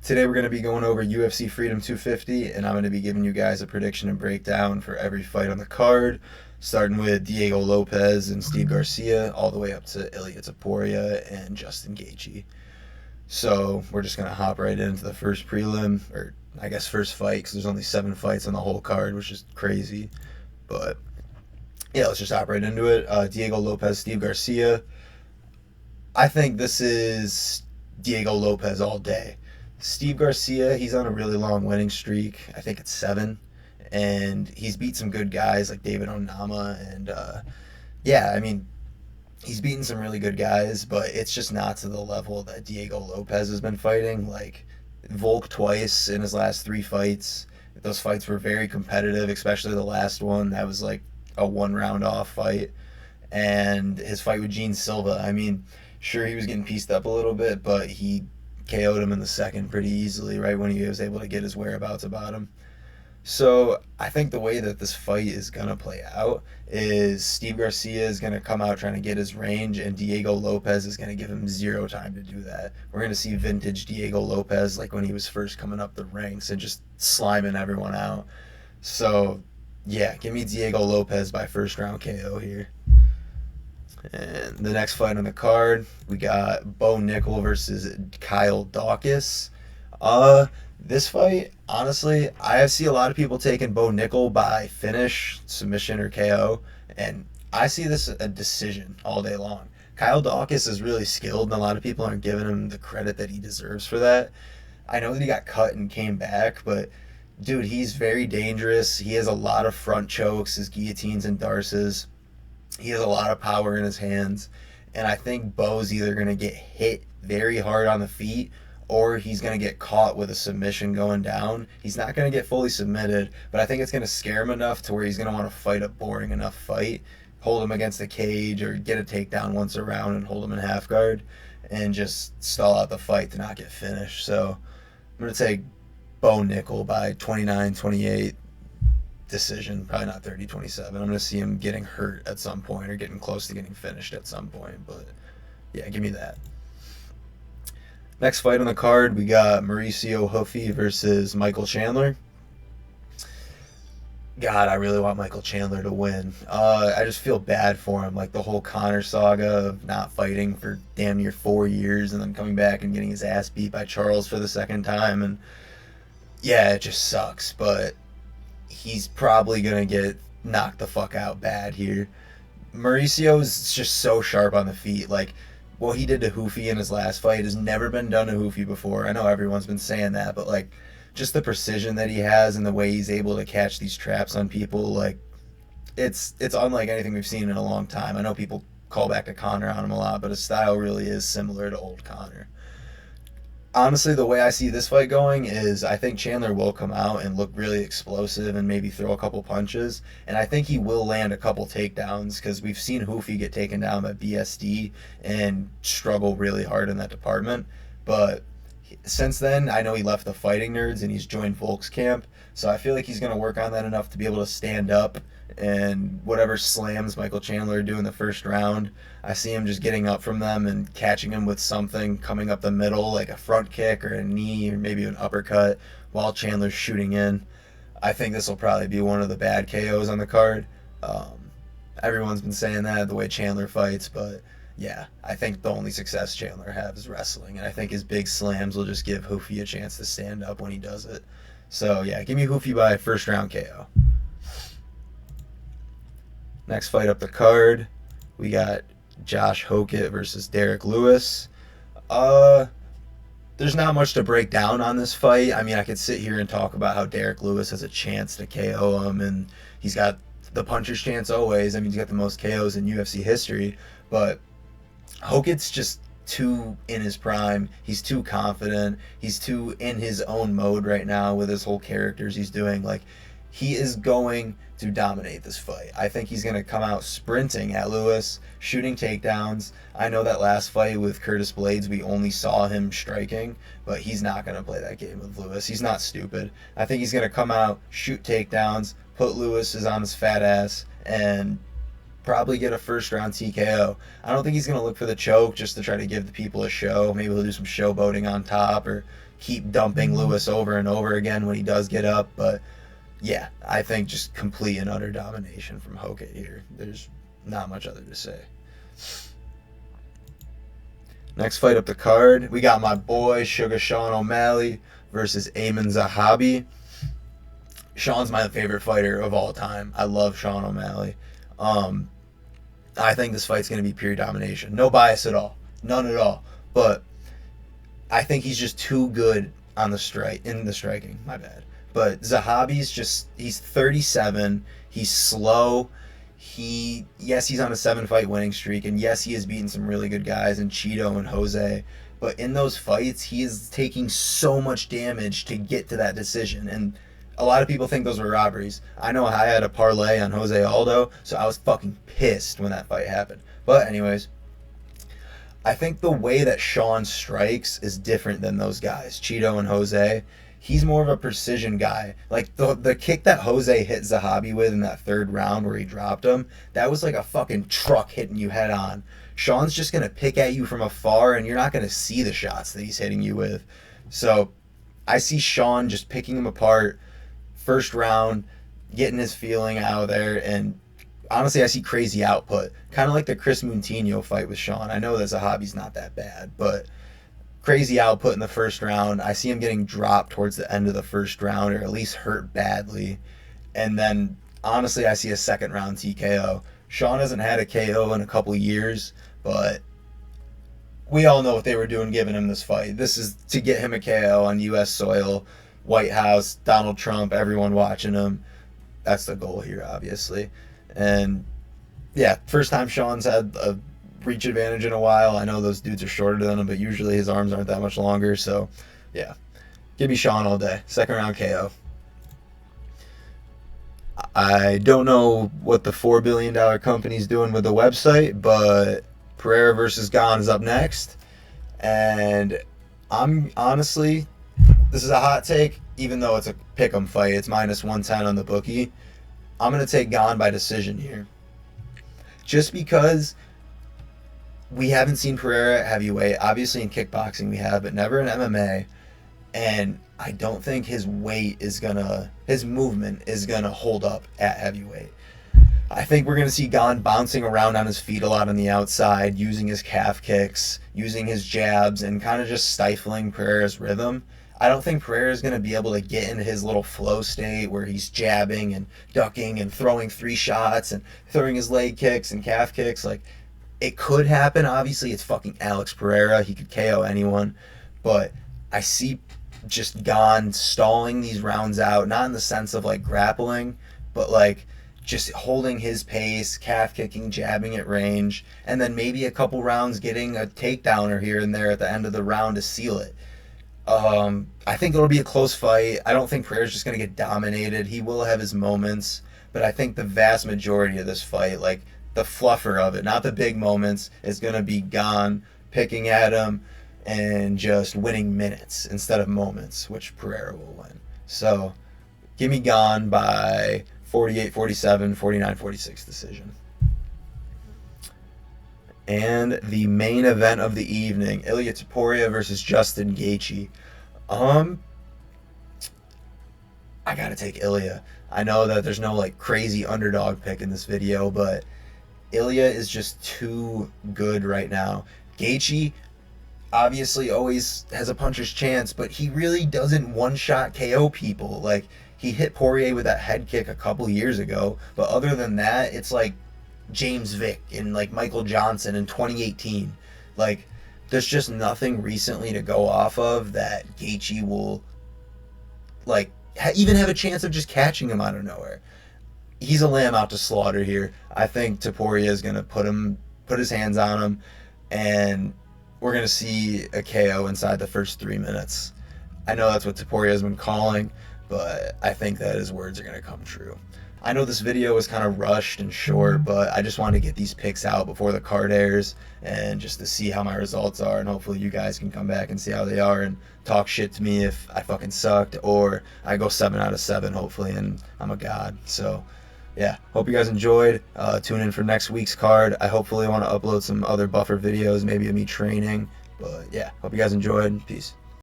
Today we're going to be going over UFC Freedom 250, and I'm going to be giving you guys a prediction and breakdown for every fight on the card, starting with Diego Lopes and Steve Garcia, all the way up to Ilia Topuria and Justin Gaethje. So we're just going to hop right into the first prelim, or I guess first fight, because there's only 7 fights on the whole card, which is crazy. But yeah, let's just hop right into it. Diego Lopes, Steve Garcia. I think this is Diego Lopes all day. Steve Garcia, he's on a really long winning streak. I think it's 7. And he's beat some good guys like David Onama. And yeah, I mean, he's beaten some really good guys, but it's just not to the level that Diego Lopes has been fighting. Like, Volk twice in his last 3 fights. Those fights were very competitive, especially the last one. That was like a 1-round off fight. And his fight with Gene Silva, I mean, sure, he was getting pieced up a little bit, but he KO'd him in the second pretty easily, right when he was able to get his whereabouts about him. So I think the way that this fight is going to play out is Steve Garcia is going to come out trying to get his range, and Diego Lopes is going to give him 0 time to do that. We're going to see vintage Diego Lopes like when he was first coming up the ranks and just sliming everyone out. So yeah, give me Diego Lopes by first round KO here. And the next fight on the card, we got Bo Nickal versus Kyle Daukaus. This fight, honestly, I see a lot of people taking Bo Nickal by finish, submission, or KO, and I see this a decision all day long. Kyle Daukaus is really skilled, and a lot of people aren't giving him the credit that he deserves for that. I know that he got cut and came back, but dude, he's very dangerous. He has a lot of front chokes, his guillotines and darces. He has a lot of power in his hands, and I think Bo's either going to get hit very hard on the feet or he's going to get caught with a submission going down. He's not going to get fully submitted, but I think it's going to scare him enough to where he's going to want to fight a boring enough fight, hold him against the cage or get a takedown once around and hold him in half guard and just stall out the fight to not get finished. So I'm going to take Bo Nickal by 29-28. Decision, probably not 30-27. I'm going to see him getting hurt at some point or getting close to getting finished at some point, but yeah, give me that. Next fight on the card, we got Mauricio Ruffy versus Michael Chandler. God, I really want Michael Chandler to win. I just feel bad for him, like the whole Conor saga of not fighting for damn near 4 years and then coming back and getting his ass beat by Charles for the second time, and yeah, it just sucks, but he's probably going to get knocked the fuck out bad here. Mauricio's just so sharp on the feet. Like, what he did to Ruffy in his last fight has never been done to Ruffy before. I know everyone's been saying that, but, like, just the precision that he has and the way he's able to catch these traps on people, like, it's unlike anything we've seen in a long time. I know people call back to Conor on him a lot, but his style really is similar to old Conor. Honestly, the way I see this fight going is I think Chandler will come out and look really explosive and maybe throw a couple punches. And I think he will land a couple takedowns because we've seen Ruffy get taken down by BSD and struggle really hard in that department. But since then, I know he left the Fighting Nerds and he's joined Volk's camp. So I feel like he's going to work on that enough to be able to stand up and whatever slams Michael Chandler do in the first round, I see him just getting up from them and catching him with something coming up the middle, like a front kick or a knee or maybe an uppercut while Chandler's shooting in. I think this will probably be one of the bad KOs on the card. Everyone's been saying that, the way Chandler fights, but yeah, I think the only success Chandler has is wrestling, and I think his big slams will just give Ruffy a chance to stand up when he does it. So yeah, give me Ruffy by first round KO. Next fight up the card, we got Josh Hokit versus Derrick Lewis. There's not much to break down on this fight. I mean, I could sit here and talk about how Derrick Lewis has a chance to KO him, and he's got the puncher's chance always. I mean, he's got the most KOs in UFC history, but Hokit's just too in his prime. He's too confident. He's too in his own mode right now with his whole characters he's doing. Like, he is going to dominate this fight. I think he's going to come out sprinting at Lewis, shooting takedowns. I know that last fight with Curtis Blades, we only saw him striking, but he's not going to play that game with Lewis. He's not stupid. I think he's going to come out, shoot takedowns, put Lewis on his fat ass, and probably get a first round TKO. I don't think he's going to look for the choke just to try to give the people a show. Maybe he'll do some showboating on top or keep dumping Lewis over and over again when he does get up. But yeah, I think just complete and utter domination from Hokit here. There's not much other to say. Next fight up the card, we got my boy Sugar Sean O'Malley versus Aiemann Zahabi. Sean's my favorite fighter of all time. I love Sean O'Malley. I think this fight's going to be pure domination. No bias at all. None at all. But I think he's just too good on the striking. My bad. But Zahabi's he's 37. He's slow. Yes, he's on a 7-fight winning streak, and yes, he has beaten some really good guys in Cheeto and Jose. But in those fights, he is taking so much damage to get to that decision. And a lot of people think those were robberies. I know I had a parlay on Jose Aldo, so I was fucking pissed when that fight happened. But anyways, I think the way that Sean strikes is different than those guys, Cheeto and Jose. He's more of a precision guy. Like the kick that Jose hit Zahabi with in that third round where he dropped him, that was like a fucking truck hitting you head on. Sean's just going to pick at you from afar, and you're not going to see the shots that he's hitting you with. So I see Sean just picking him apart first round, getting his feeling out of there, and honestly, I see crazy output. Kind of like the Chris Moutinho fight with Sean. I know that Zahabi's not that bad, but crazy output in the first round. I see him getting dropped towards the end of the first round, or at least hurt badly. And then, honestly, I see a second round TKO. Sean hasn't had a KO in a couple years, but we all know what they were doing giving him this fight. This is to get him a KO on U.S. soil, White House, Donald Trump, everyone watching him. That's the goal here, obviously. And yeah, first time Sean's had a reach advantage in a while. I know those dudes are shorter than him, but usually his arms aren't that much longer. So yeah, give me Sean all day. Second round KO. I don't know what the $4 billion company's doing with the website, but Pereira versus Gane is up next. And I'm honestly, this is a hot take, even though it's a pick'em fight. It's -110 on the bookie. I'm going to take Gane by decision here. Just because we haven't seen Pereira at heavyweight. Obviously in kickboxing we have, but never in MMA. And I don't think his movement is gonna hold up at heavyweight. I think we're gonna see Gane bouncing around on his feet a lot on the outside, using his calf kicks, using his jabs, and kind of just stifling Pereira's rhythm. I don't think Pereira is going to be able to get into his little flow state where he's jabbing and ducking and throwing 3 shots and throwing his leg kicks and calf kicks. Like, it could happen. Obviously, it's fucking Alex Pereira. He could KO anyone. But I see just Gane stalling these rounds out, not in the sense of, like, grappling, but, like, just holding his pace, calf kicking, jabbing at range, and then maybe a couple rounds getting a takedowner here and there at the end of the round to seal it. I think it'll be a close fight. I don't think Pereira's just going to get dominated. He will have his moments, but I think the vast majority of this fight, like the fluffer of it, not the big moments, is going to be Gane picking at him and just winning minutes instead of moments, which Pereira will win. So give me Gane by 48-47, 49-46 decision. And the main event of the evening, Ilia Topuria versus Justin Gaethje. I gotta take Ilia. I know that there's no like crazy underdog pick in this video, but Ilia is just too good right now. Gaethje obviously always has a puncher's chance, but he really doesn't one-shot KO people. Like, he hit Poirier with that head kick a couple years ago, but other than that, it's like James Vick and like Michael Johnson in 2018. Like, there's just nothing recently to go off of that Gaethje will like even have a chance of just catching him out of nowhere. He's a lamb out to slaughter here. I think Topuria is gonna put his hands on him, and we're gonna see a KO inside the first 3 minutes. I know that's what Topuria has been calling, but I think that his words are gonna come true. I know this video was kind of rushed and short, but I just wanted to get these picks out before the card airs and just to see how my results are, and hopefully you guys can come back and see how they are and talk shit to me if I fucking sucked or I go 7 out of 7 hopefully and I'm a god. So yeah, hope you guys enjoyed. Tune in for next week's card. I hopefully want to upload some other buffer videos, maybe of me training, but yeah, hope you guys enjoyed. Peace.